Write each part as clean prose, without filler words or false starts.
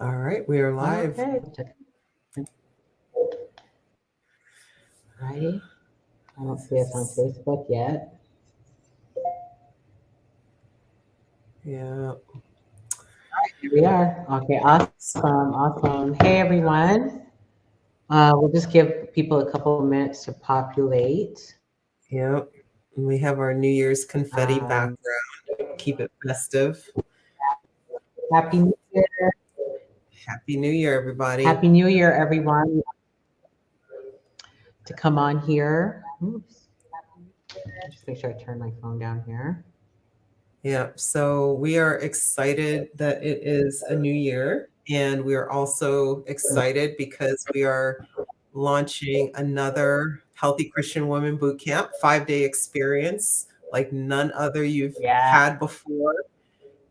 All right, we are live. Okay. Alrighty. I don't see us on Facebook yet. Yeah. Here we are. Okay, awesome. Hey everyone. We'll just give people a couple of minutes to populate. Yep. And we have our New Year's confetti Um, background. Keep it festive. Happy New Year. Happy New Year, everybody. Happy New Year, everyone. To come on here. Oops. Just make sure I turn my phone down here. Yeah. So we are excited that it is a new year. And we are also excited because we are launching another Healthy Christian Woman Bootcamp 5-day experience like none other you've Yeah. had before.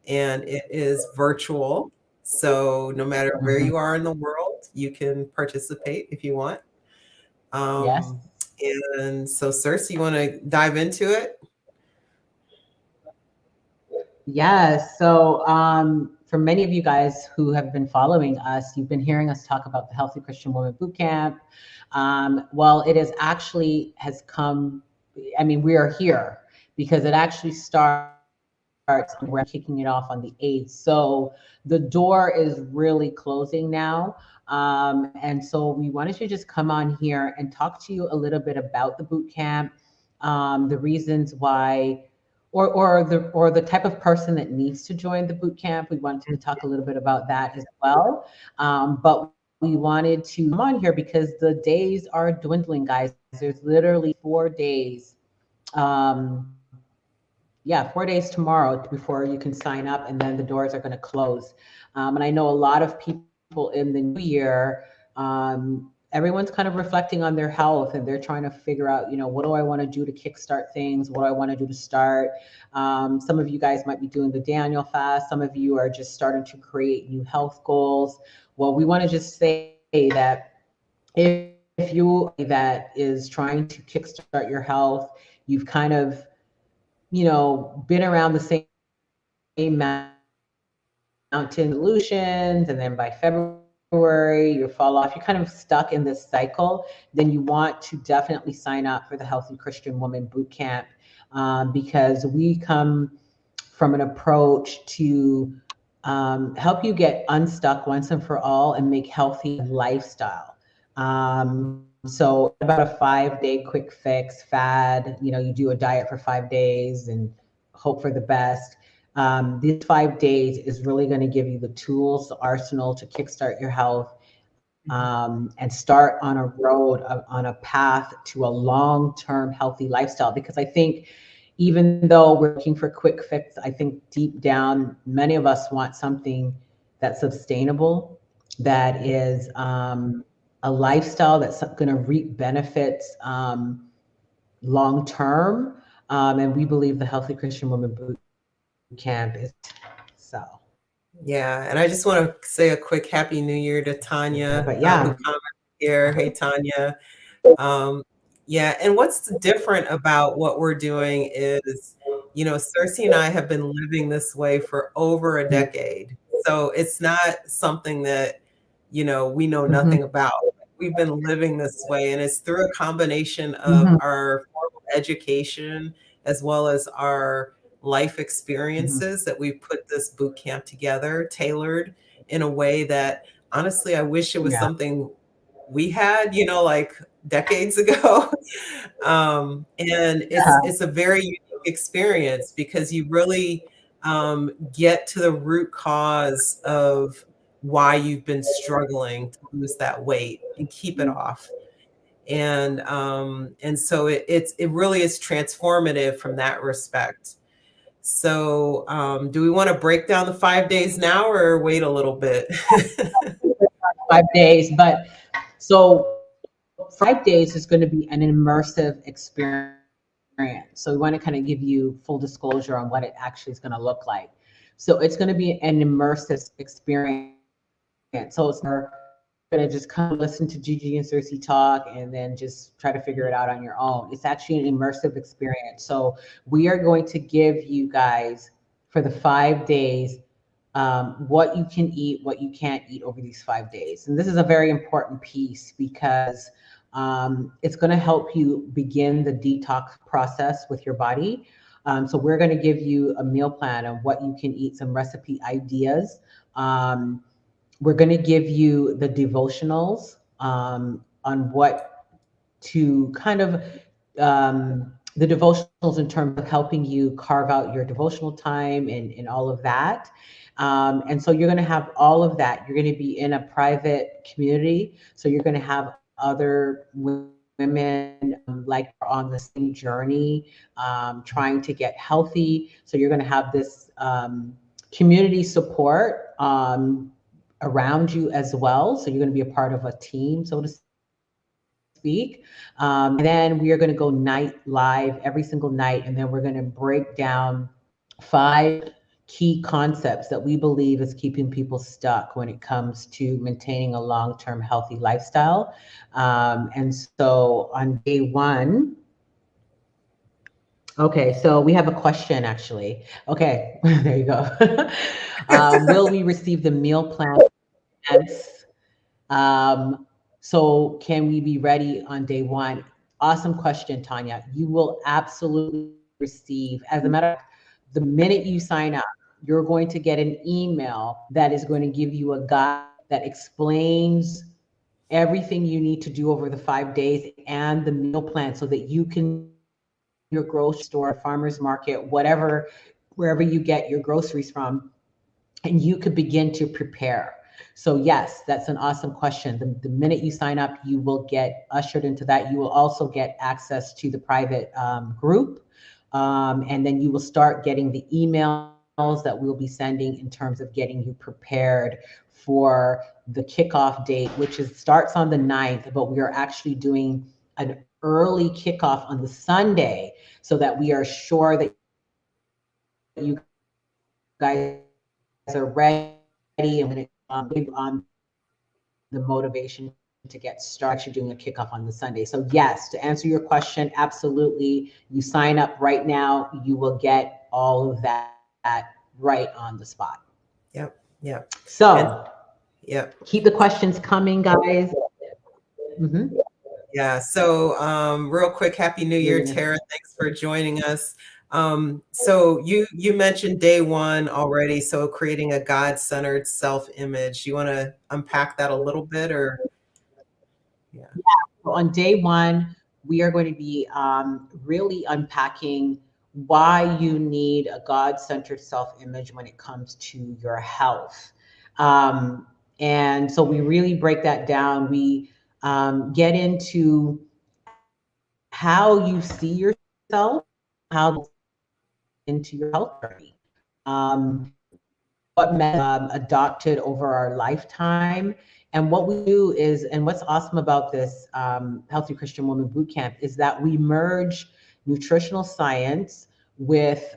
And it is virtual. So no matter where Mhm. you are in the world, you can participate if you want. Yes. Um, and so, Cersei, you want to dive into it? Yes. So, for many of you guys who have been following us, you've been hearing us talk about the Healthy Christian Woman Bootcamp. Well, it is actually has come. I mean, we are here because it actually starts. We're kicking it off on the 8th. So the door is really closing now. And so we wanted to just come on here and talk to you a little bit about the boot camp, the reasons why, or the type of person that needs to join the boot camp. We wanted to talk a little bit about that as well. But we wanted to come on here because the days are dwindling, guys. There's literally 4 days. Um, yeah, 4 days tomorrow before you can sign up, and then the doors are going to close. And I know a lot of people in the new year, everyone's kind of reflecting on their health and they're trying to figure out, what do I want to do to kickstart things? What do I want to do to start? Some of you guys might be doing the Daniel fast. Some of you are just starting to create new health goals. Well, we want to just say that if you are that is trying to kickstart your health, you've kind of been around the same mountain solutions, and then by February you fall off, you're kind of stuck in this cycle, then you want to definitely sign up for the Healthy Christian Woman Bootcamp, because we come from an approach to help you get unstuck once and for all and make healthy a lifestyle. So it's not about a 5-day quick fix fad. You do a diet for 5 days and hope for the best. These 5 days is really going to give you the tools, the arsenal to kickstart your health, and start on a road, on a path to a long-term healthy lifestyle. Because I think even though we're looking for quick fix, I think deep down, many of us want something that's sustainable, that is a lifestyle that's going to reap benefits long term. And we believe the Healthy Christian Woman Bootcamp is so. Yeah. And I just want to say a quick Happy New Year to Tanya, But yeah. who commented here. Hey, Tanya. Um, yeah. And what's different about what we're doing is, Cersei and I have been living this way for over a decade. So it's not something that, we know Mm-hmm. nothing about. We've been living this way, and it's through a combination of Mm-hmm. our formal education as well as our life Mm-hmm. experiences that we put this boot camp together, tailored in a way that honestly, I wish it was Yeah. something we had, like decades ago. And it's a very unique experience because you really get to the root cause of why you've been struggling to lose that weight and keep it off. And so it really is transformative from that respect. So do we want to break down the 5 days now or wait a little bit? 5 days, but so 5 days is going to be an immersive experience. So we want to kind of give you full disclosure on what it actually is going to look like. So it's going to be an immersive experience. So it's not going to just come listen to Gigi and Cersei talk and then just try to figure it out on your own. It's actually an immersive experience. So we are going to give you guys for the 5 days what you can eat, what you can't eat over these 5 days. And this is a very important piece because it's going to help you begin the detox process with your body. So we're going to give you a meal plan of what you can eat, some recipe ideas. We're going to give you the devotionals on what to kind of the devotionals in terms of helping you carve out your devotional time and all of that. And so you're going to have all of that. You're going to be in a private community. So you're going to have other women like on the same journey, trying to get healthy. So you're going to have this community support around you as well. So you're going to be a part of a team, so to speak. And then we are going to go night live every single night. And then we're going to break down 5 key concepts that we believe is keeping people stuck when it comes to maintaining a long-term healthy lifestyle. And so on day one, okay, so we have a question actually. Okay, there you go. Will we receive the meal plan? Yes. So can we be ready on day one? Awesome question, Tanya. You will absolutely receive, as a matter of fact, the minute you sign up, you're going to get an email that is going to give you a guide that explains everything you need to do over the 5 days and the meal plan so that you can go to your grocery store, farmer's market, whatever, wherever you get your groceries from, and you could begin to prepare. So yes, that's an awesome question. The minute you sign up, you will get ushered into that. You will also get access to the private group. And then you will start getting the emails that we'll be sending in terms of getting you prepared for the kickoff date, which is starts on the 9th, but we are actually doing an early kickoff on the Sunday so that we are sure that you guys are ready and we can give the motivation to get started. We're actually doing a kickoff on the Sunday. So yes, to answer your question, absolutely. You sign up right now, you will get all of that right on the spot. Yep, yep. And So yep. keep the questions coming, guys. Mm-hmm. Yeah. So, real quick, Happy New You're Year, gonna. Tara. Thanks for joining us. So you mentioned day one already. So creating a God-centered self-image. You want to unpack that a little bit, or yeah, So on day one, we are going to be really unpacking why you need a God-centered self-image when it comes to your health. Um, and so we really break that down. We get into how you see yourself, how into your health journey. What adopted over our lifetime. And what we do is, and what's awesome about this Healthy Christian Woman Bootcamp is that we merge nutritional science with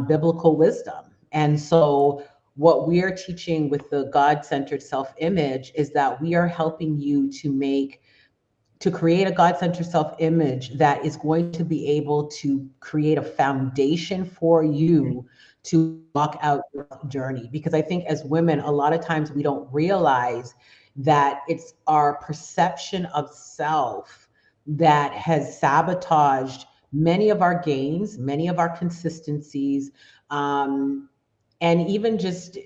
biblical wisdom. And so, what we are teaching with the God centered self image is that we are helping you to create a God-centered self-image that is going to be able to create a foundation for you to walk out your journey. Because I think as women, a lot of times we don't realize that it's our perception of self that has sabotaged many of our gains, many of our consistencies, and even just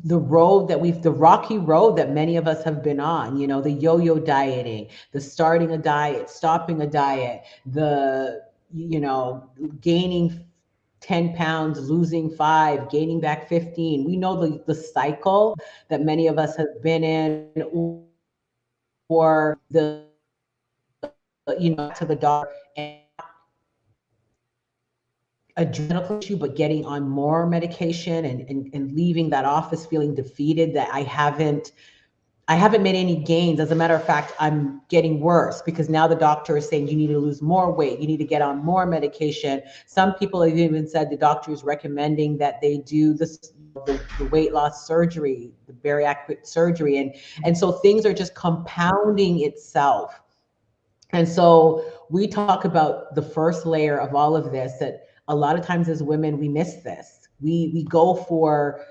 the rocky road that many of us have been on, the yo-yo dieting, the starting a diet, stopping a diet, the, gaining 10 pounds, losing 5, gaining back 15. We know the cycle that many of us have been in, or to the doctor and address medical issue, but getting on more medication and leaving that office feeling defeated that I haven't made any gains. As a matter of fact, I'm getting worse because now the doctor is saying you need to lose more weight. You need to get on more medication. Some people have even said the doctor is recommending that they do the weight loss surgery, the bariatric surgery. And so things are just compounding itself. And so we talk about the first layer of all of this, that a lot of times as women, we miss this. We go for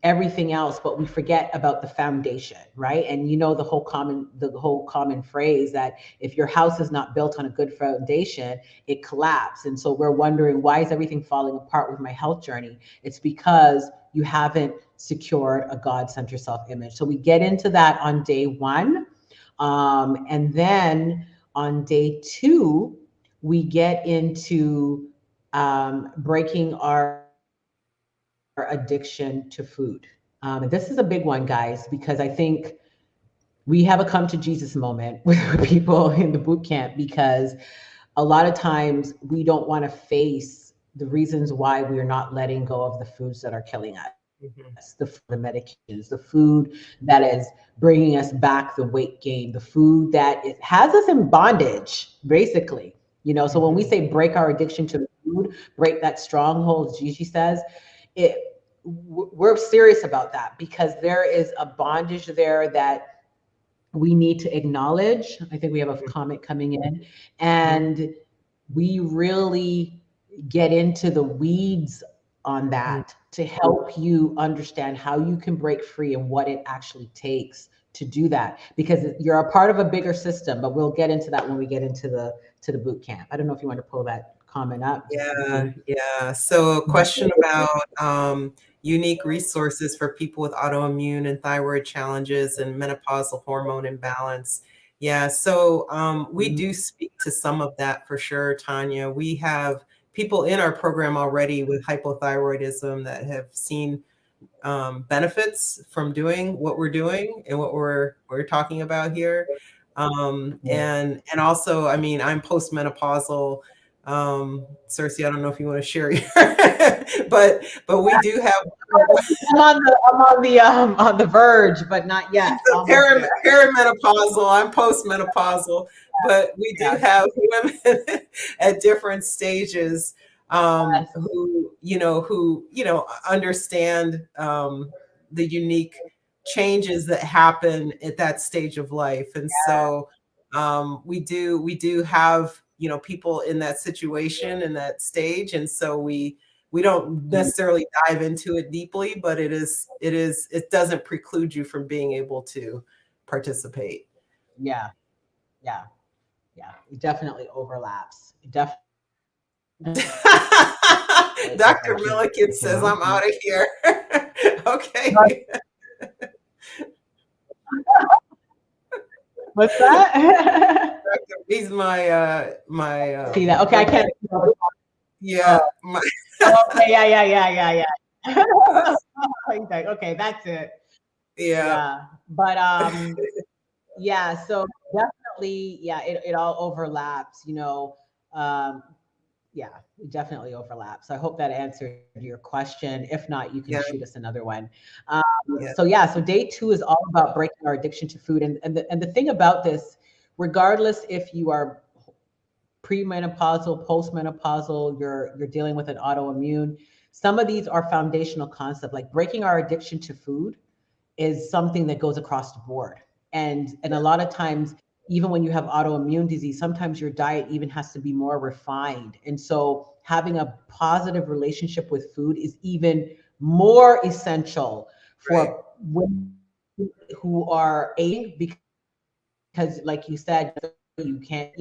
everything else, but we forget about the foundation, right? And you know the whole common phrase that if your house is not built on a good foundation, it collapses. And so we're wondering, why is everything falling apart with my health journey? It's because you haven't secured a God-centered self-image. So we get into that on day one, and then on day two, we get into breaking our addiction to food. And this is a big one, guys, because I think we have a come to Jesus moment with people in the boot camp, because a lot of times we don't want to face the reasons why we are not letting go of the foods that are killing us, Mhm. the medications, the food that is bringing us back the weight gain, the food that has us in bondage, basically. So when we Mhm. say break our addiction to food, break that stronghold, as Gigi says, it we're serious about that, because there is a bondage there that we need to acknowledge. I think we have a comment coming in, Mhm. and we really get into the weeds on Mhm. that to help you understand how you can break free and what it actually takes to do that, because you're a part of a bigger system. But we'll get into that when we get into the boot camp. I don't know if you want to pull that comment up. Yeah, yeah. So a question about unique resources for people with autoimmune and thyroid challenges and menopausal hormone imbalance. Yeah, so we do speak to some of that for sure, Tanya. We have people in our program already with hypothyroidism that have seen benefits from doing what we're doing and what we're talking about here. And also, I mean, I'm postmenopausal. Cersei, I don't know if you want to share your, but we do have I'm on the verge, but not yet. Almost there. perimenopausal. I'm postmenopausal, but we do Yes. have women at different stages Yes. who understand the unique changes that happen at that stage of life. And so we do have people in that situation in that stage, and so we don't necessarily dive into it deeply, but it doesn't preclude you from being able to participate. Yeah. Yeah. Yeah. It definitely overlaps. It definitely overlaps. Dr. Milliken says, I'm out of here. Okay. What's that? He's my See that? Okay, I roommate. can't. Yeah. Oh, okay, yeah, yeah, yeah, yeah, yeah. Okay, that's it. Yeah. Yeah, but yeah. So definitely, yeah, it all overlaps. Um, yeah, it definitely overlaps. So I hope that answered your question. If not, you can Yeah. shoot us another one. Yeah. So yeah, so day two is all about breaking our addiction to food, and the thing about this, regardless if you are premenopausal, postmenopausal, you're dealing with an autoimmune. Some of these are foundational concepts, like breaking our addiction to food is something that goes across the board. And a lot of times, even when you have autoimmune disease, sometimes your diet even has to be more refined. And so having a positive relationship with food is even more essential Right. for women who are aging, because like you said, you can't,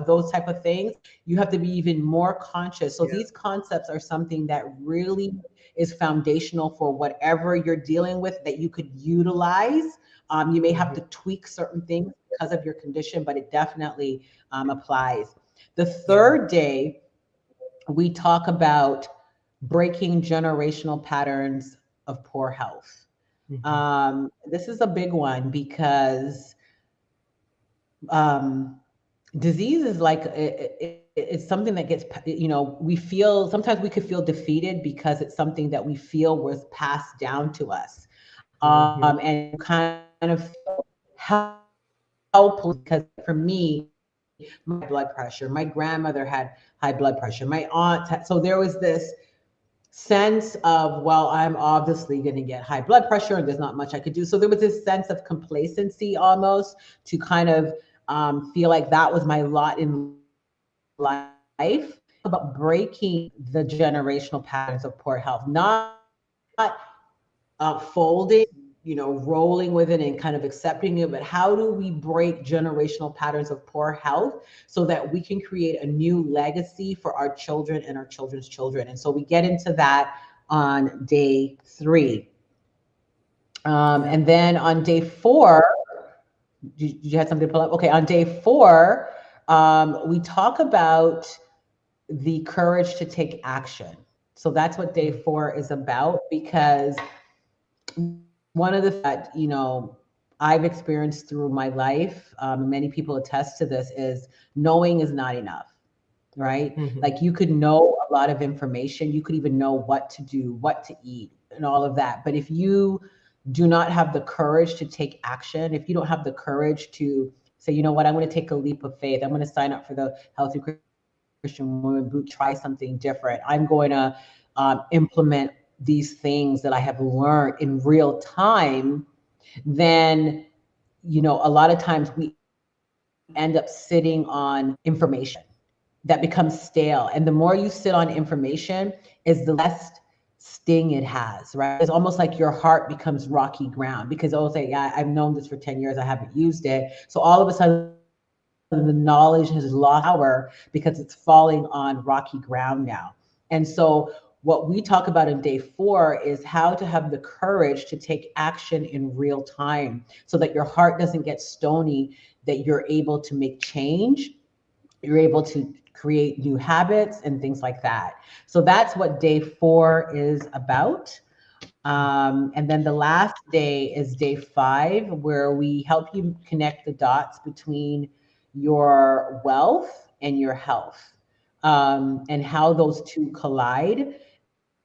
those type of things, you have to be even more conscious. So Yeah. these concepts are something that really is foundational for whatever you're dealing with that you could utilize. You may have Mhm. to tweak certain things because of your condition, but it definitely applies. The Yeah. third day, we talk about breaking generational patterns of poor health. Mhm. This is a big one because um, disease is like it's something that gets, we feel sometimes we could feel defeated because it's something that we feel was passed down to us, Mhm. and you kind of feel helpless, because for me, my blood pressure, my grandmother had high blood pressure, my aunt had, so there was this sense of, well, I'm obviously going to get high blood pressure and there's not much I could do. So there was this sense of complacency almost, to kind of feel like that was my lot in life. About breaking the generational patterns of poor health, not folding, rolling with it and kind of accepting it, but how do we break generational patterns of poor health so that we can create a new legacy for our children and our children's children? And so we get into that on day 3. Yeah. And then on day 4, you had something to pull up? Okay, on day 4, we talk about the courage to take action. So that's what day 4 is about, because one of the things that I've experienced through my life, many people attest to this, is knowing is not enough, right? Mhm. Like, you could know a lot of information, you could even know what to do, what to eat, and all of that, but if you do not have the courage to take action, if you don't have the courage to say, you know what, I'm going to take a leap of faith, I'm going to sign up for the Healthy Christian Women Boot, try something different, I'm going to implement these things that I have learned in real time, then a lot of times we end up sitting on information that becomes stale. And the more you sit on information, is the less sting it has, right? It's almost like your heart becomes rocky ground, because it'll say, yeah, I've known this for 10 years, I haven't used it. So all of a sudden the knowledge has lost power because it's falling on rocky ground now. And so what we talk about in day 4 is how to have the courage to take action in real time so that your heart doesn't get stony, that you're able to make change, you're able to create new habits and things like that. So that's what day 4 is about. And then the last day is day 5, where we help you connect the dots between your wealth and your health, and how those two collide,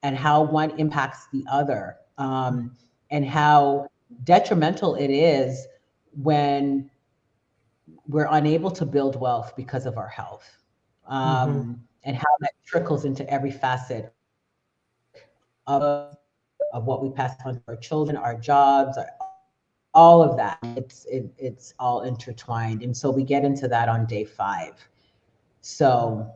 and how one impacts the other, and how detrimental it is when we're unable to build wealth because of our health, Mhm. and how that trickles into every facet of what we pass on to our children, our jobs, all of that. It's all intertwined, and so we get into that on day 5. So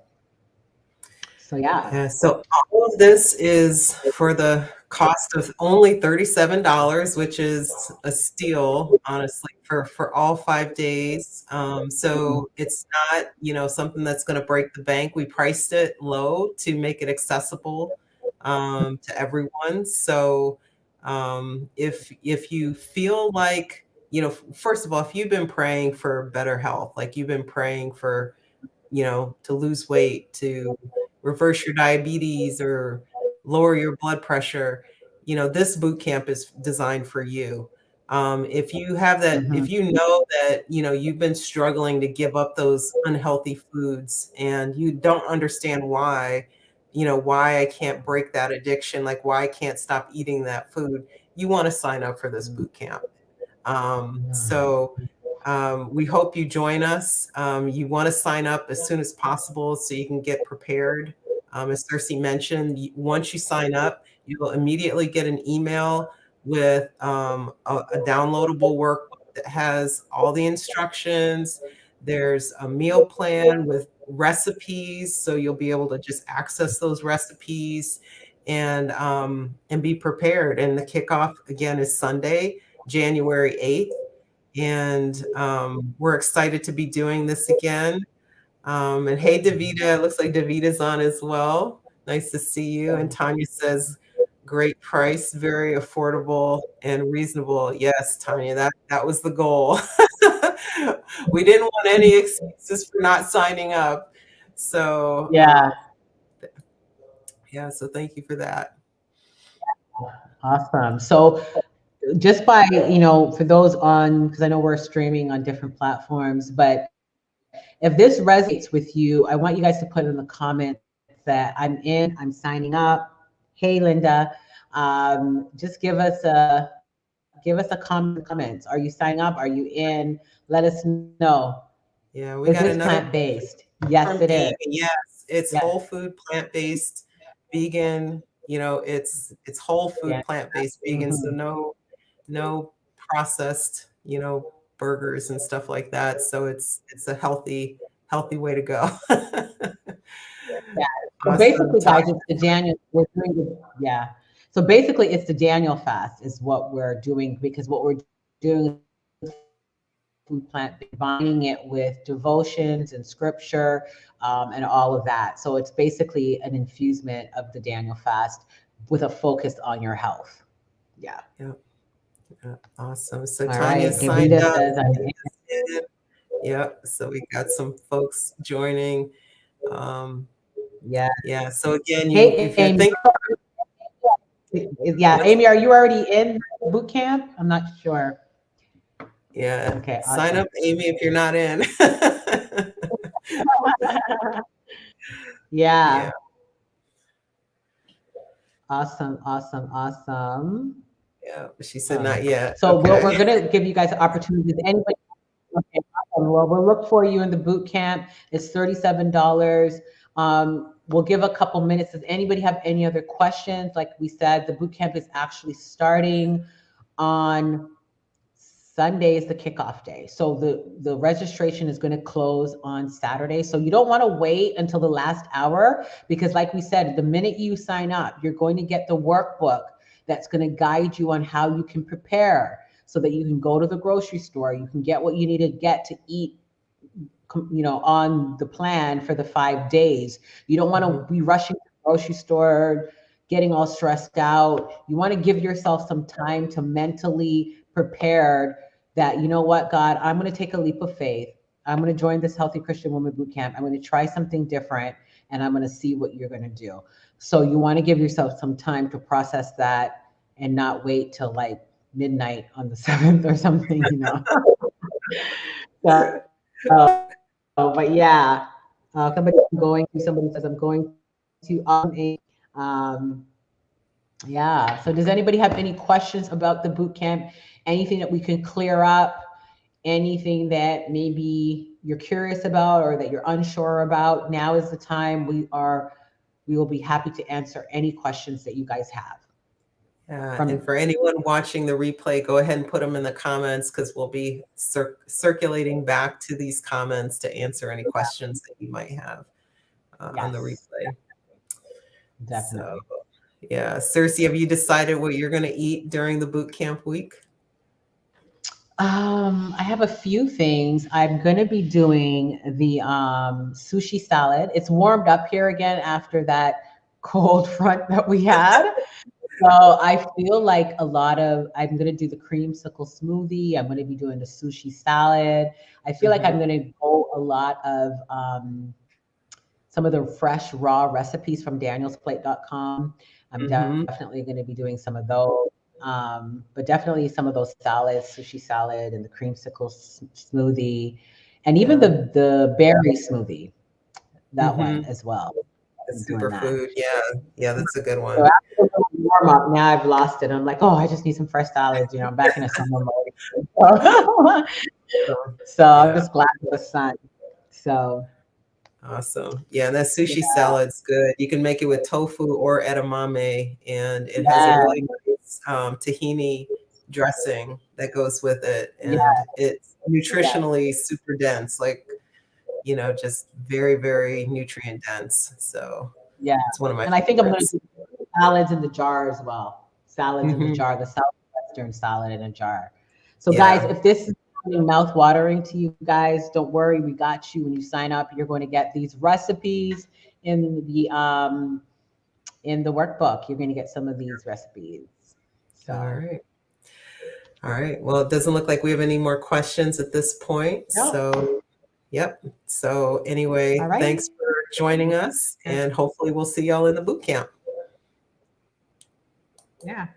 yeah. Yeah, so all of this is for the cost of only $37, which is a steal, honestly, for all 5 days. So it's not, something that's gonna break the bank. We priced it low to make it accessible, to everyone. So, if you feel like, first of all, if you've been praying for better health, like you've been praying for, to lose weight, to reverse your diabetes or lower your blood pressure, this boot camp is designed for you. If you have that, Mhm. if you know that, you've been struggling to give up those unhealthy foods and you don't understand why, why I can't break that addiction, like why I can't stop eating that food, you want to sign up for this boot camp. So we hope you join us. You want to sign up as soon as possible so you can get prepared. As Cersei mentioned, once you sign up, you will immediately get an email with a downloadable workbook that has all the instructions. There's a meal plan with recipes, so you'll be able to just access those recipes and be prepared. And the kickoff again is Sunday, January 8th. And we're excited to be doing this again. And hey, Davita, it looks like Davita's on as well. Nice to see you. And Tanya says, great price, very affordable and reasonable. Yes, Tanya, that was the goal. We didn't want any excuses for not signing up. So, Yeah, yeah, so thank you for that. awesome. So just by, for those on, because I know we're streaming on different platforms, but if this resonates with you, I want you guys to put in the comments that I'm in, I'm signing up. Hey, Linda, just give us a comment in the comments. Are you signing up? Are you in? Let us know. Is this Yeah, we got another plant-based? Yes, it is. from vegan, yes, Yes. it's whole food, plant-based, vegan, it's whole Yeah. food, plant-based, vegan, so Hmm. no processed, burgers and stuff like that, so it's a healthy way to go. Yeah. So Awesome, basically, Todd. guys, it's the January. We're doing the, yeah. So basically, it's the Daniel fast is what we're doing, because what we're doing is food plant, combining it with devotions and scripture, and all of that. So it's basically an infusement of the Daniel fast with a focus on your health. Yeah. Yep. Yep. Awesome. So All Tanya right. signed Gavita up. says, I'm Yep. So we got some folks joining. Um, yeah. yeah. So again, Hey, if you're Amy. thinking, Yeah, what's, Amy, are you already in boot camp? I'm not sure. yeah, Okay, sign awesome. up, Amy, if you're not in. Yeah. Yeah. Awesome, awesome, awesome. Yeah. She said not yet. So we're Okay. going to give you guys opportunities. Anybody, okay, awesome. Well, we'll look for you in the boot camp. It's $37. We'll give a couple minutes. Does anybody have any other questions? Like we said, the boot camp is actually starting on Sunday is the kickoff day. So the registration is going to close on Saturday. So you don't want to wait until the last hour, because like we said, the minute you sign up, you're going to get the workbook that's going to guide you on how you can prepare so that you can go to the grocery store, you can get what you need to get to eat, on the plan for the 5 days. You don't want to be rushing to the grocery store, getting all stressed out. You want to give yourself some time to mentally prepared that, you know what, God, I'm going to take a leap of faith. I'm going to join this Healthy Christian Woman Bootcamp. I'm going to try something different, and I'm going to see what you're going to do. So you want to give yourself some time to process that and not wait till like midnight on the 7th or something, So, but yeah, somebody says, I'm going to yeah. So does anybody have any questions about the boot camp? Anything that we can clear up? Anything that maybe you're curious about or that you're unsure about? Now is the time. We will be happy to answer any questions that you guys have. Yeah, and for anyone watching the replay, go ahead and put them in the comments, because we'll be circulating back to these comments to answer any questions that you might have on the Yes, replay. definitely. So, yeah, Circe, have you decided what you're going to eat during the boot camp week? I have a few things. I'm gonna be doing the sushi salad. It's warmed up here again after that cold front that we had. So I feel like I'm gonna do the creamsicle smoothie. I'm gonna be doing the sushi salad. I feel like I'm gonna go a lot of some of the fresh raw recipes from danielsplate.com. I'm definitely going to be doing some of those. But definitely some of those salads, sushi salad and the creamsicle smoothie, and even the berry smoothie, that one as well. The I'm doing that. superfood. Yeah. Yeah, that's a good So one. after the warm up, now I've lost it. I'm like, oh, I just need some fresh salads. I'm back in a summer mode. So I'm just glad for the sun. So Awesome. Yeah, and that sushi yeah. salad's good. You can make it with tofu or edamame, and it has a Yeah. really nice tahini dressing that goes with it. Yeah. And it's Yeah. nutritionally super dense, like, just very, very nutrient dense. So Yeah. it's one of my And I think I'm going to favorites. do salads in the jar as well. Salads in the Mhm. jar, the Southwestern salad in a jar. So guys, Yeah. if this is mouth watering to you guys, don't worry, we got you. When you sign up, you're going to get these recipes in the workbook. You're going to get some of these recipes. So All right. All right. Well, it doesn't look like we have any more questions at this point. no. So, yep. So All anyway, right. thanks for joining us, and hopefully we'll see y'all in the boot camp. Yeah.